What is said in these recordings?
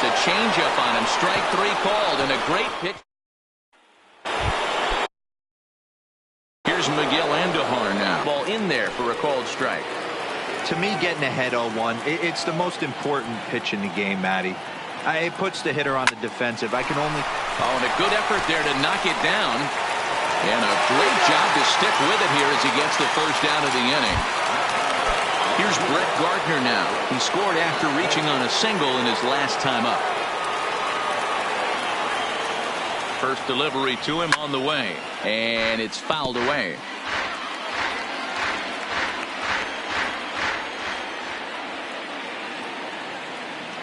a changeup on him. Strike three called, and a great pitch. Here's Miguel Andujar now. Ball in there for a called strike. To me, getting ahead 0-1, it's the most important pitch in the game, Matty. It puts the hitter on the defensive. I can only... Oh, and a good effort there to knock it down. And a great job to stick with it here as he gets the first out of the inning. Here's Brett Gardner now. He scored after reaching on a single in his last time up. First delivery to him on the way, and it's fouled away.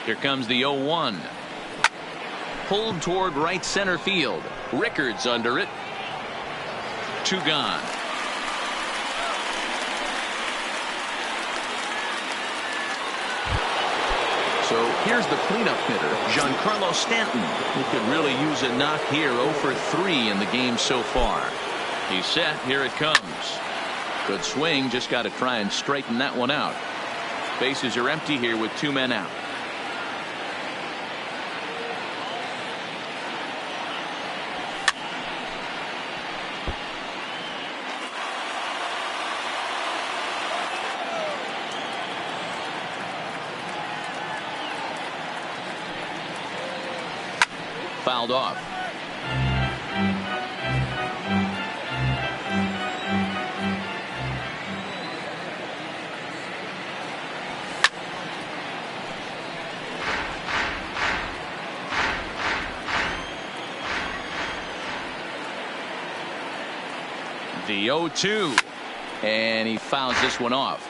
Here comes the 0-1. Pulled toward right center field. Rickards under it. Two gone. So here's the cleanup hitter, Giancarlo Stanton, who could really use a knock here. 0 for 3 in the game so far. He's set. Here it comes. Good swing. Just got to try and straighten that one out. Bases are empty here with 2 men out. Fouled off. The 0-2, and he fouls this one off.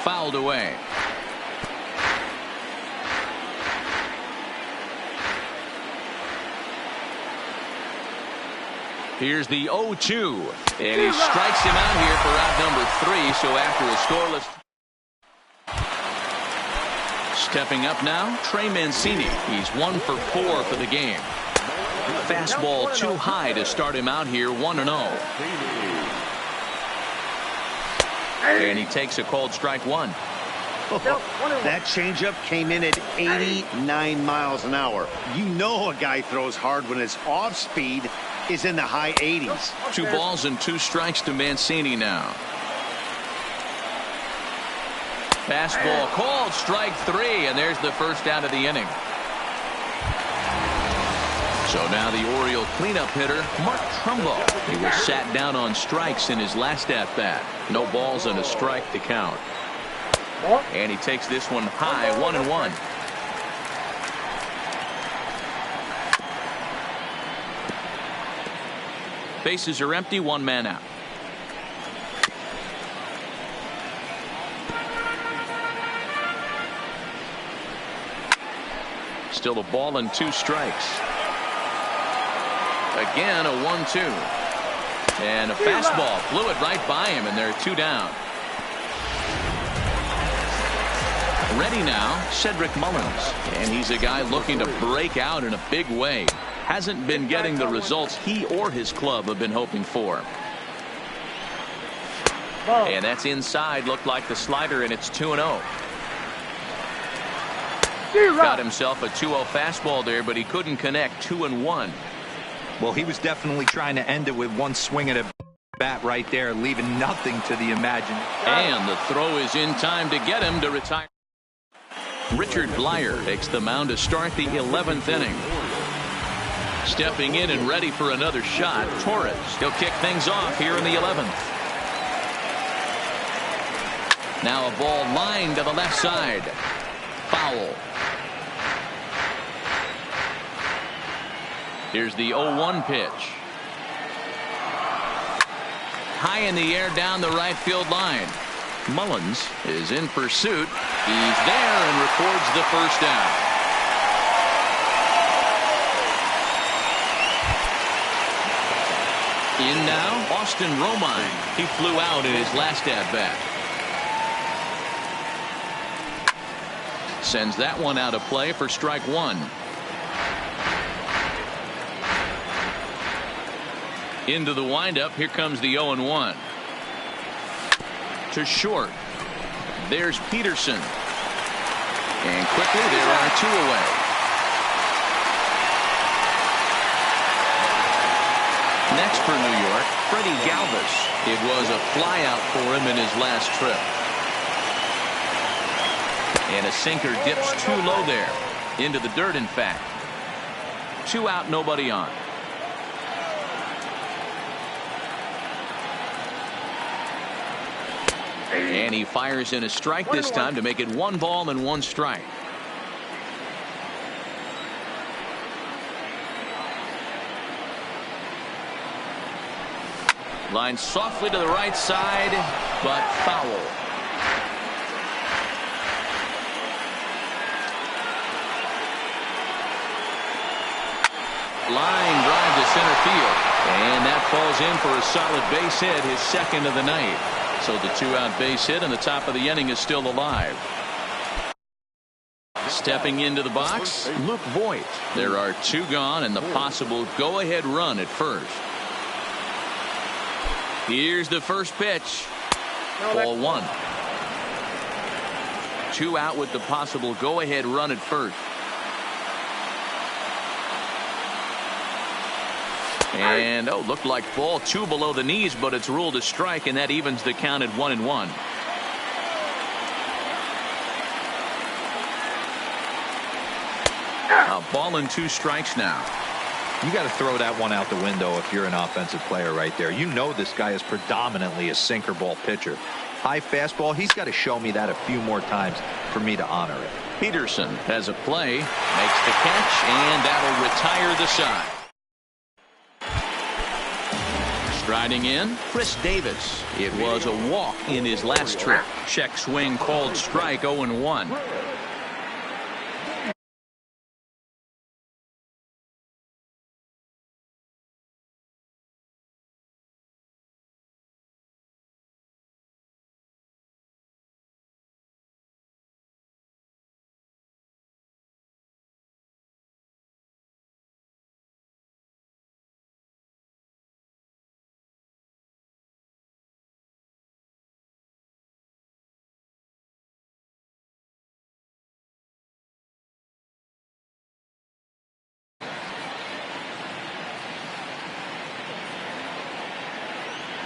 Fouled away. Here's the 0-2, and he strikes him out here for out number 3. So after a scoreless. Stepping up now, Trey Mancini. He's 1 for 4 for the game. Fastball too high to start him out here, 1-0. And he takes a called strike 1. That changeup came in at 89 miles an hour. You know a guy throws hard when his off speed is in the high 80s. 2 balls and 2 strikes to Mancini now. Fastball called strike 3, and there's the first out of the inning. So now the Oriole cleanup hitter, Mark Trumbo. He was sat down on strikes in his last at-bat. No balls and a strike to count. And he takes this one high, 1-1. Bases are empty, 1 man out. Still a ball and 2 strikes. Again, a 1-2. And a fastball flew it right by him, and there are 2 down. Ready now, Cedric Mullins. And he's a guy looking to break out in a big way. Hasn't been getting the results he or his club have been hoping for. And that's inside. Looked like the slider, and it's 2-0. Got himself a 2-0 fastball there, but he couldn't connect. 2-1. Well, he was definitely trying to end it with 1 swing at a bat right there, leaving nothing to the imagination. And the throw is in time to get him to retire. Richard Blyer takes the mound to start the 11th inning. Stepping in and ready for another shot, Torres. He'll kick things off here in the 11th. Now a ball lined to the left side. Foul. Here's the 0-1 pitch. High in the air down the right field line. Mullins is in pursuit. He's there and records the first down. In now, Austin Romine. He flew out in his last at-bat. Sends that one out of play for strike 1. Into the windup. Here comes the 0-1. to short. There's Peterson. And quickly there are 2 away. Next for New York, Freddie Galvis. It was a flyout for him in his last trip. And a sinker dips too low there. Into the dirt, in fact. 2 out, nobody on. And he fires in a strike this time to make it 1 ball and 1 strike. Line softly to the right side, but foul. Line drive to center field. And that falls in for a solid base hit, his 2nd of the night. So the 2-out base hit and the top of the inning is still alive. Stepping into the box, Luke Voigt. There are 2 gone and the possible go-ahead run at first. Here's the first pitch. Ball 1. 2 out with the possible go-ahead run at first. And looked like ball 2 below the knees, but it's ruled a strike, and that evens the count at 1-1. A ball and 2 strikes now. You got to throw that one out the window if you're an offensive player right there. You know this guy is predominantly a sinker ball pitcher. High fastball, he's got to show me that a few more times for me to honor it. Peterson has a play, makes the catch, and that'll retire the side. Striding in, Chris Davis. It was a walk in his last trip. Check swing called strike, 0-1.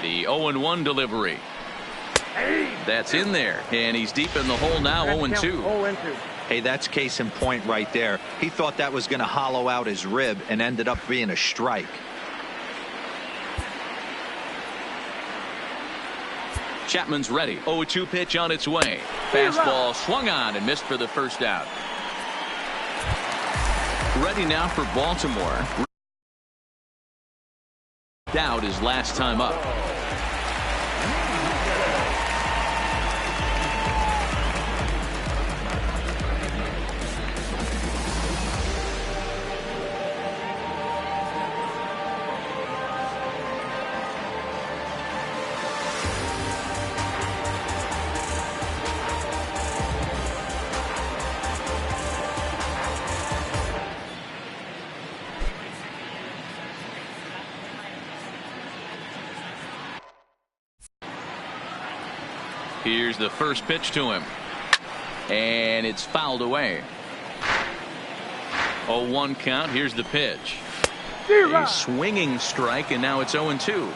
The 0-1 delivery. That's in there, and he's deep in the hole now. 0-2. Hey, that's case in point right there. He thought that was going to hollow out his rib and ended up being a strike. Chapman's ready. 0-2 pitch on its way. Fastball swung on and missed for the first out. Ready now for Baltimore. Out his last time up. Here's the first pitch to him. And it's fouled away. 0-1 count. Here's the pitch. A swinging strike, and now it's 0-2.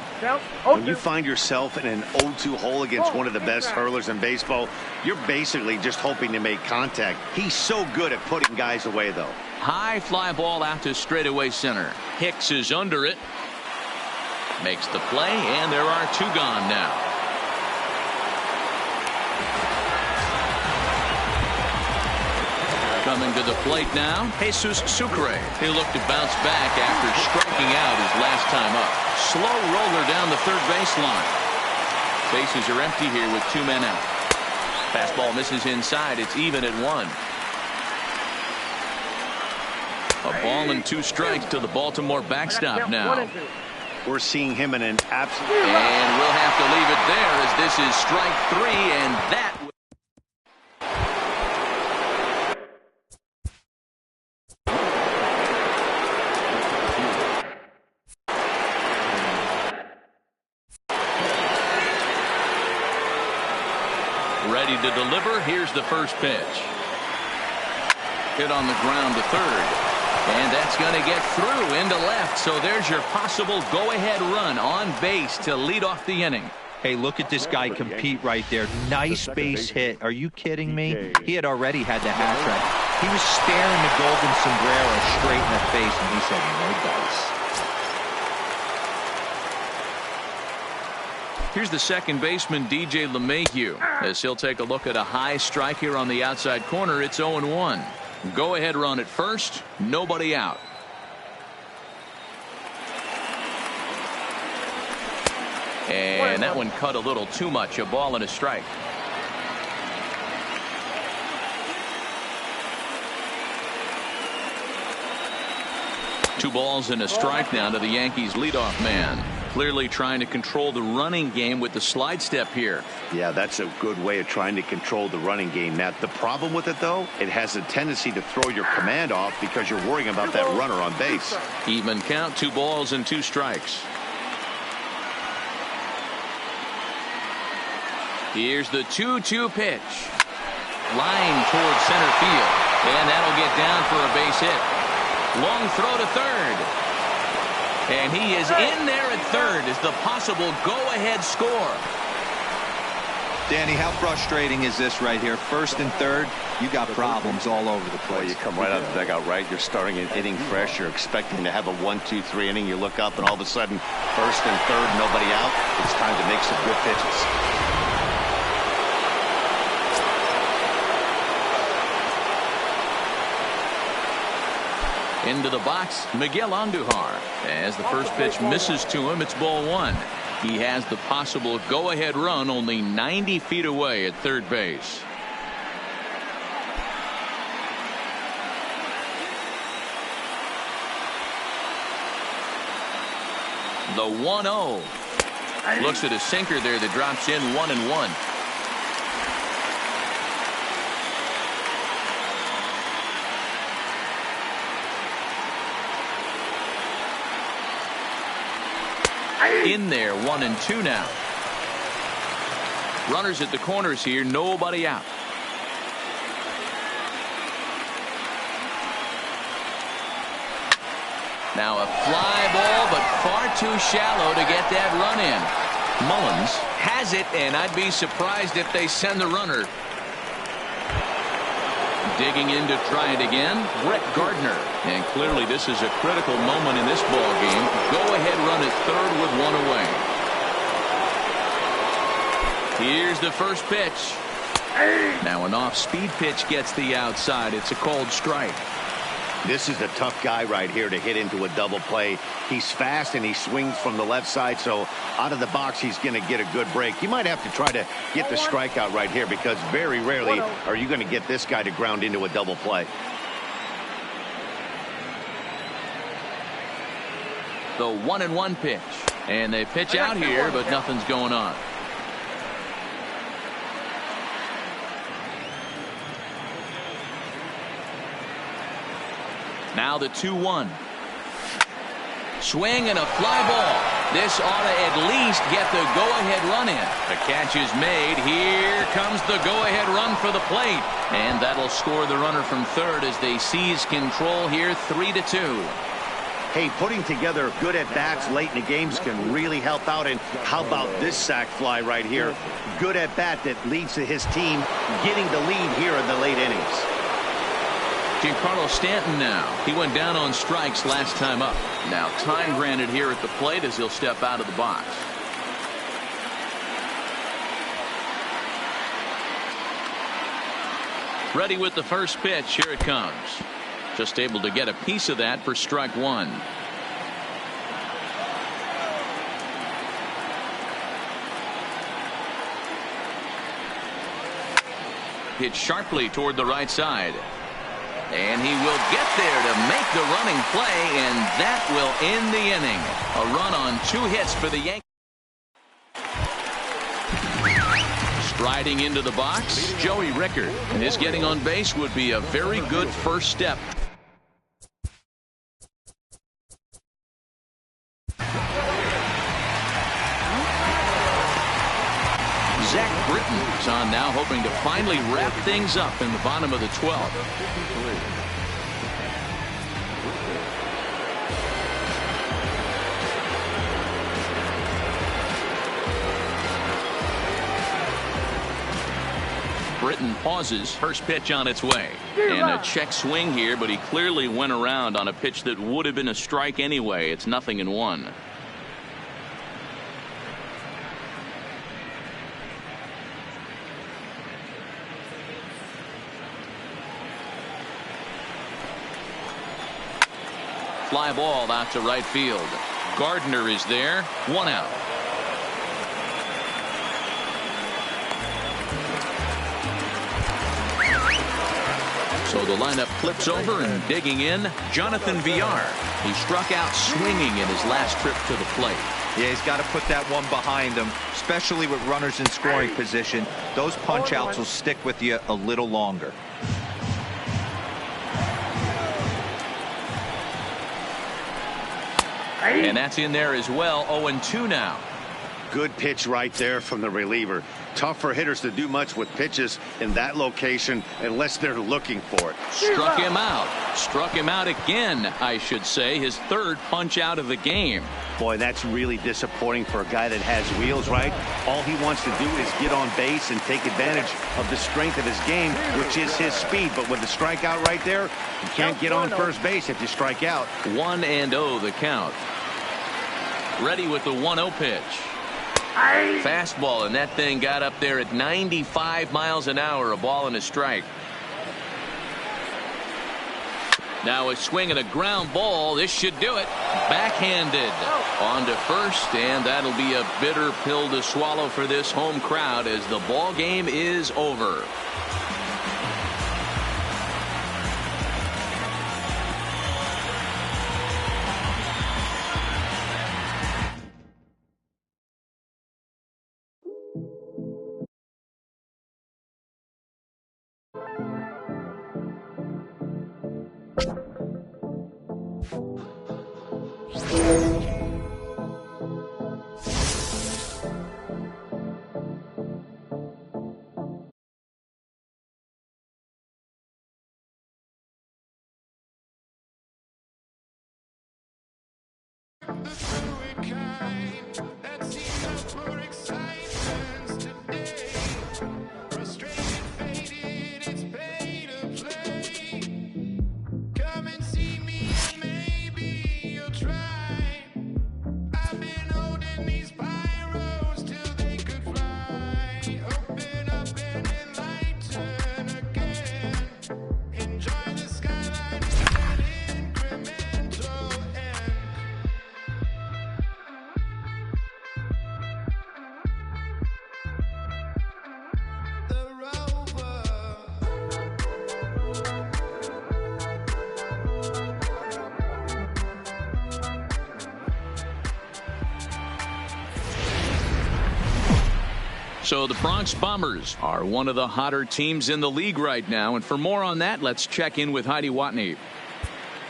When you find yourself in an 0-2 hole against one of the best hurlers in baseball, you're basically just hoping to make contact. He's so good at putting guys away, though. High fly ball out to straightaway center. Hicks is under it. Makes the play, and there are 2 gone now. Coming to the plate now, Jesus Sucre. He'll look to bounce back after striking out his last time up. Slow roller down the third baseline. Bases are empty here with 2 men out. Fastball misses inside. It's even at 1. A ball and 2 strikes to the Baltimore backstop now. We're seeing him in an absolute... And we'll have to leave it there as this is strike 3, and that... Ready to deliver. Here's the first pitch. Hit on the ground to third. And that's going to get through into left. So there's your possible go-ahead run on base to lead off the inning. Hey, look at this guy compete right there. Nice base hit. Are you kidding me? He had already had the hat trick. He was staring the golden sombrero straight in the face, and he said, no dice. Here's the second baseman, DJ LeMahieu, as he'll take a look at a high strike here on the outside corner. It's 0-1. Go-ahead run at first. Nobody out. And that one cut a little too much. A ball and a strike. Two balls and a strike now to the Yankees leadoff man. Clearly trying to control the running game with the slide step here. Yeah, that's a good way of trying to control the running game. Now, the problem with it, though, it has a tendency to throw your command off because you're worrying about that runner on base. Even count, 2 balls and 2 strikes. Here's the 2-2 pitch. Line towards center field. And that'll get down for a base hit. Long throw to third. And he is in there at third as the possible go-ahead score. Danny, how frustrating is this right here? First and third, you got problems all over the place. Well, you come right out of the dugout, right? You're starting an inning fresh. You're expecting to have a 1-2-3 inning. You look up, and all of a sudden, first and third, nobody out. It's time to make some good pitches. Into the box, Miguel Andujar. As the first pitch misses to him, it's ball 1. He has the possible go-ahead run only 90 feet away at third base. The 1-0. Looks at a sinker there that drops in 1-1. In there, 1-2 now. Runners at the corners here, nobody out. Now a fly ball, but far too shallow to get that run in. Mullins has it, and I'd be surprised if they send the runner. Digging in to try it again, Brett Gardner. And clearly this is a critical moment in this ball game. Go-ahead run at third with 1 away. Here's the first pitch. Now an off-speed pitch gets the outside. It's a called strike. This is a tough guy right here to hit into a double play. He's fast and he swings from the left side, so out of the box he's going to get a good break. You might have to try to get the strikeout right here because very rarely are you going to get this guy to ground into a double play. The 1-1 pitch. And they pitch out here, but nothing's going on. Now the 2-1. Swing and a fly ball. This ought to at least get the go-ahead run in. The catch is made. Here comes the go-ahead run for the plate. And that'll score the runner from third as they seize control here, 3-2. Hey, putting together good at-bats late in the games can really help out. And how about this sac fly right here? Good at-bat that leads to his team getting the lead here in the late innings. Giancarlo Stanton now. He went down on strikes last time up. Now time granted here at the plate as he'll step out of the box. Ready with the first pitch. Here it comes. Just able to get a piece of that for strike 1. Hit sharply toward the right side. And he will get there to make the running play, and that will end the inning. A run on 2 hits for the Yankees. Striding into the box, Joey Rickard. And his getting on base would be a very good first step. Zach Britton is on now, hoping to finally wrap things up in the bottom of the 12th. Britton pauses. First pitch on its way. And a check swing here, but he clearly went around on a pitch that would have been a strike anyway. It's 0-1. Fly ball out to right field. Gardner is there. 1 out. So the lineup flips over, and digging in, Jonathan Villar. He struck out swinging in his last trip to the plate. Yeah, he's got to put that one behind him, especially with runners in scoring position. Those punch outs will stick with you a little longer. And that's in there as well. 0-2 now. Good pitch right there from the reliever. Tough for hitters to do much with pitches in that location unless they're looking for it. Struck him out. Struck him out again, I should say. His third punch out of the game. Boy, that's really disappointing for a guy that has wheels, right? All he wants to do is get on base and take advantage of the strength of his game, which is his speed. But with the strikeout right there, you can't get on first base if you strike out. 1-0 the count. Ready with the 1-0 pitch. Fastball, and that thing got up there at 95 miles an hour. A ball and a strike. Now a swing and a ground ball. This should do it. Backhanded on to first, and that'll be a bitter pill to swallow for this home crowd as the ball game is over. So the Bronx Bombers are one of the hotter teams in the league right now. And for more on that, let's check in with Heidi Watney.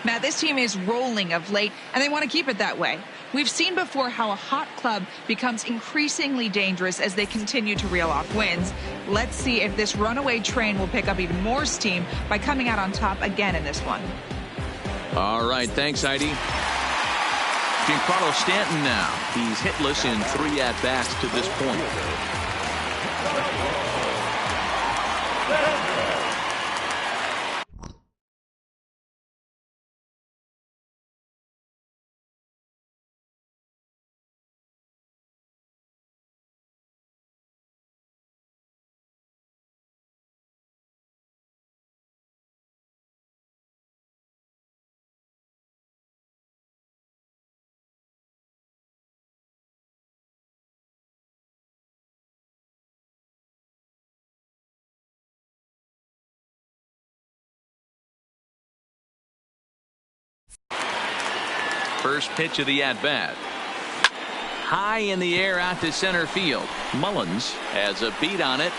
Matt, this team is rolling of late, and they want to keep it that way. We've seen before how a hot club becomes increasingly dangerous as they continue to reel off wins. Let's see if this runaway train will pick up even more steam by coming out on top again in this one. All right, thanks, Heidi. Giancarlo Stanton now. He's hitless in 3 at-bats to this point. First pitch of the at-bat. High in the air out to center field. Mullins has a beat on it.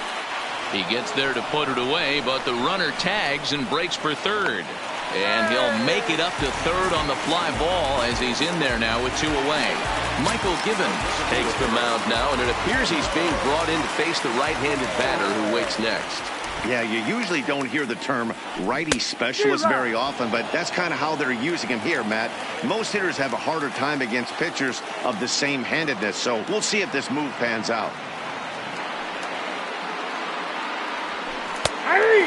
He gets there to put it away, but the runner tags and breaks for third. And he'll make it up to third on the fly ball as he's in there now with 2 away. Michael Gibbons takes the mound now, and it appears he's being brought in to face the right-handed batter who waits next. Yeah, you usually don't hear the term righty specialist very often, but that's kind of how they're using him here, Matt. Most hitters have a harder time against pitchers of the same handedness, so we'll see if this move pans out.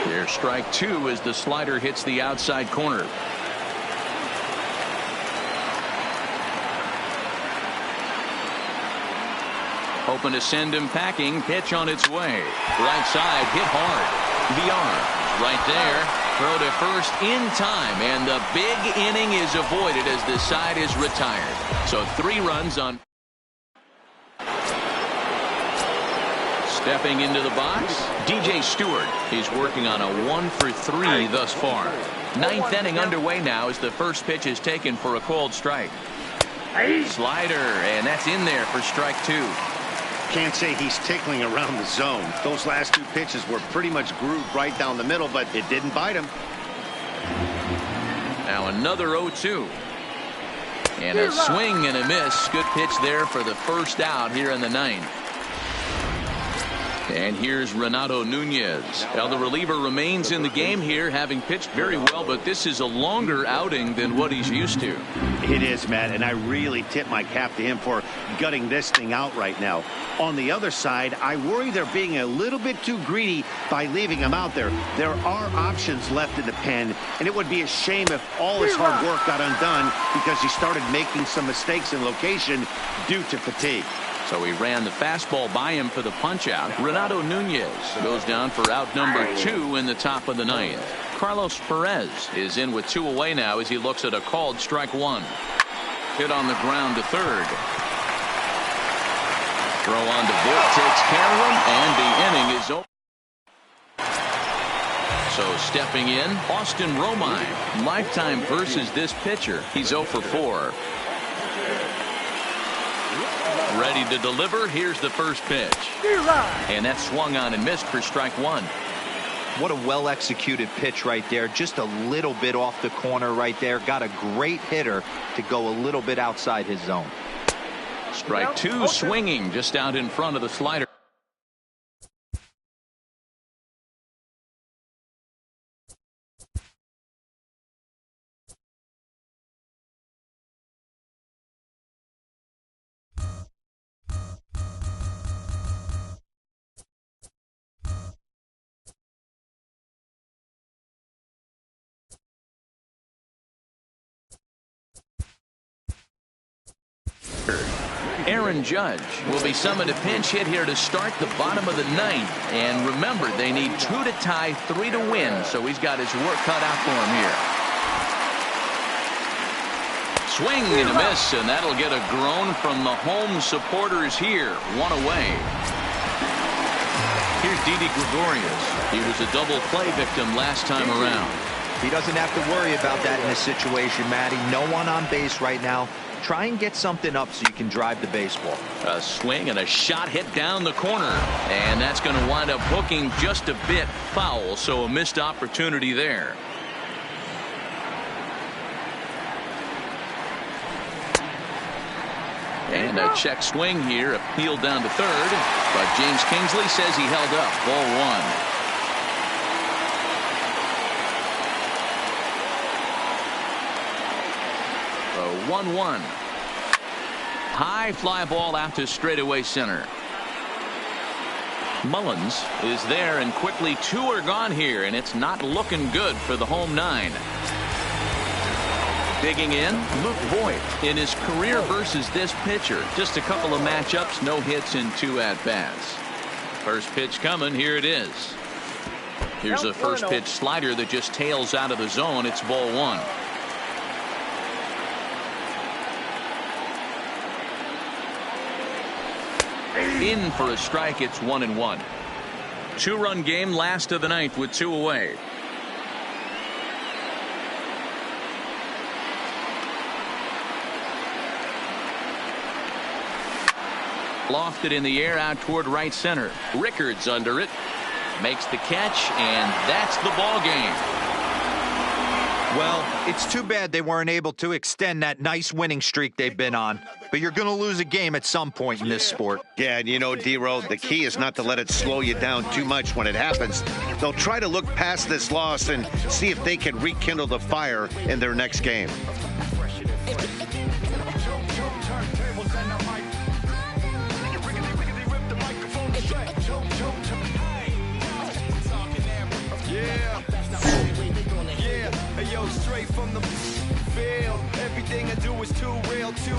Here's strike 2 as the slider hits the outside corner. Hoping to send him packing. Pitch on its way. Right side hit hard. VR right there. Throw to first in time, and the big inning is avoided as the side is retired. So 3 runs on. Stepping into the box, DJ Stewart. He's working on a 1 for 3 thus far. 9th inning underway now as the first pitch is taken for a called strike. Slider, and that's in there for strike 2. Can't say he's tickling around the zone. Those last 2 pitches were pretty much grooved right down the middle, but it didn't bite him. Now another 0-2. And a swing and a miss. Good pitch there for the first out here in the 9th. And here's Renato Nunez. Now the reliever remains in the game here, having pitched very well, but this is a longer outing than what he's used to. It is, Matt, and I really tip my cap to him for gutting this thing out right now. On the other side, I worry they're being a little bit too greedy by leaving him out there. There are options left in the pen, and it would be a shame if all his hard work got undone because he started making some mistakes in location due to fatigue. So he ran the fastball by him for the punch-out. Renato Nunez goes down for out number 2 in the top of the 9th. Carlos Perez is in with 2 away now as he looks at a called strike 1. Hit on the ground to third. Throw on to Voit, takes care of him, and the inning is over. So stepping in, Austin Romine. Lifetime versus this pitcher. He's 0 for 4. Ready to deliver. Here's the first pitch. And that swung on and missed for strike 1. What a well-executed pitch right there. Just a little bit off the corner right there. Got a great hitter to go a little bit outside his zone. Strike 2 swinging just out in front of the slider. Aaron Judge will be summoned a pinch hit here to start the bottom of the 9th. And remember, they need 2 to tie, 3 to win. So he's got his work cut out for him here. Swing and a miss, and that'll get a groan from the home supporters here. 1 away. Here's Didi Gregorius. He was a double play victim last time around. He doesn't have to worry about that in this situation, Matty. No one on base right now. Try and get something up so you can drive the baseball. A swing and a shot hit down the corner. And that's going to wind up hooking just a bit foul, so a missed opportunity there. And a check swing here, appealed down to third. But James Kingsley says he held up. Ball 1. A 1-1. High fly ball out to straightaway center. Mullins is there, and quickly 2 are gone here, and it's not looking good for the home 9. Digging in, Luke Voit in his career versus this pitcher. Just a couple of matchups, no hits and 2 at-bats. First pitch coming, here it is. Here's a first pitch slider that just tails out of the zone. It's ball 1. In for a strike. It's 1-1. 2-run game, last of the 9th with 2 away. Lofted in the air out toward right center. Rickards under it. Makes the catch, and that's the ball game. Well, it's too bad they weren't able to extend that nice winning streak they've been on. But you're going to lose a game at some point in this sport. Yeah, and you know, D-Row, the key is not to let it slow you down too much when it happens. They'll try to look past this loss and see if they can rekindle the fire in their next game. Straight from the field. Everything I do is too real, too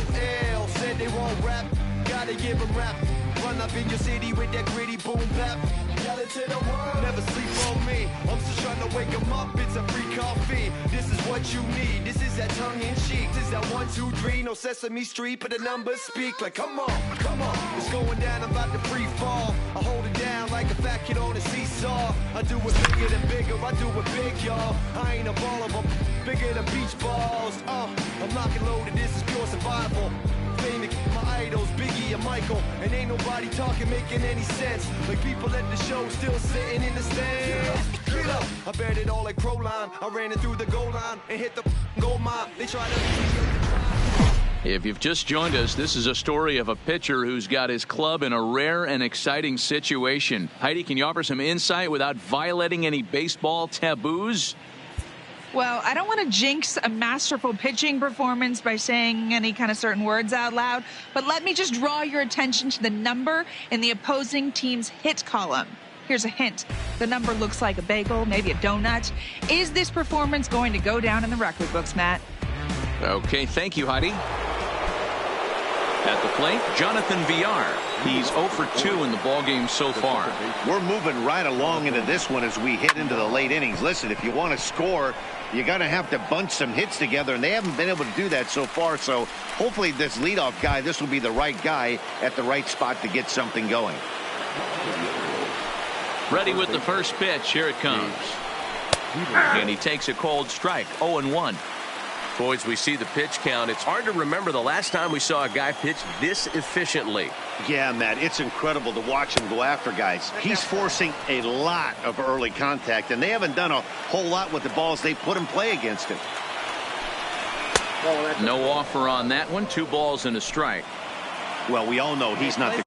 ill. Said they won't rap, gotta give them rap. Run up in your city with that gritty boom bap. Yell it to the world, never sleep on me. I'm still trying to wake them up, it's a free coffee. This is what you need, this is that tongue in cheek. This is that 1, 2, 3, no Sesame Street, but the numbers speak like come on, come on. It's going down, I'm about to free fall. I hold it down like a fat kid on a seesaw. I do it bigger than bigger, I do it big, y'all. I ain't a baller, but bigger than beach balls. I'm locked and loaded, this is pure survival. Famous, my idols, Biggie and Michael. And ain't nobody talking, making any sense. Like people at the show still sitting in the stands. Get up, I bet it all like Proline. I ran it through the goal line and hit the goal mine. They try to... If you've just joined us, this is a story of a pitcher who's got his club in a rare and exciting situation. Heidi, can you offer some insight without violating any baseball taboos? Well, I don't want to jinx a masterful pitching performance by saying any kind of certain words out loud, but let me just draw your attention to the number in the opposing team's hit column. Here's a hint. The number looks like a bagel, maybe a donut. Is this performance going to go down in the record books, Matt? Okay, thank you, Heidi. At the plate, Jonathan Villar. He's 0 for 2 in the ballgame so far. We're moving right along into this one as we hit into the late innings. Listen, if you want to score, you're going to have to bunch some hits together, and they haven't been able to do that so far. So hopefully this leadoff guy, this will be the right guy at the right spot to get something going. Ready with the first pitch. Here it comes. And he takes a cold strike. 0-1. Boys, we see the pitch count. It's hard to remember the last time we saw a guy pitch this efficiently. Yeah, Matt, it's incredible to watch him go after guys. He's forcing a lot of early contact, and they haven't done a whole lot with the balls they put in play against him. No offer on that one. 2 balls and a strike. Well, we all know he's not the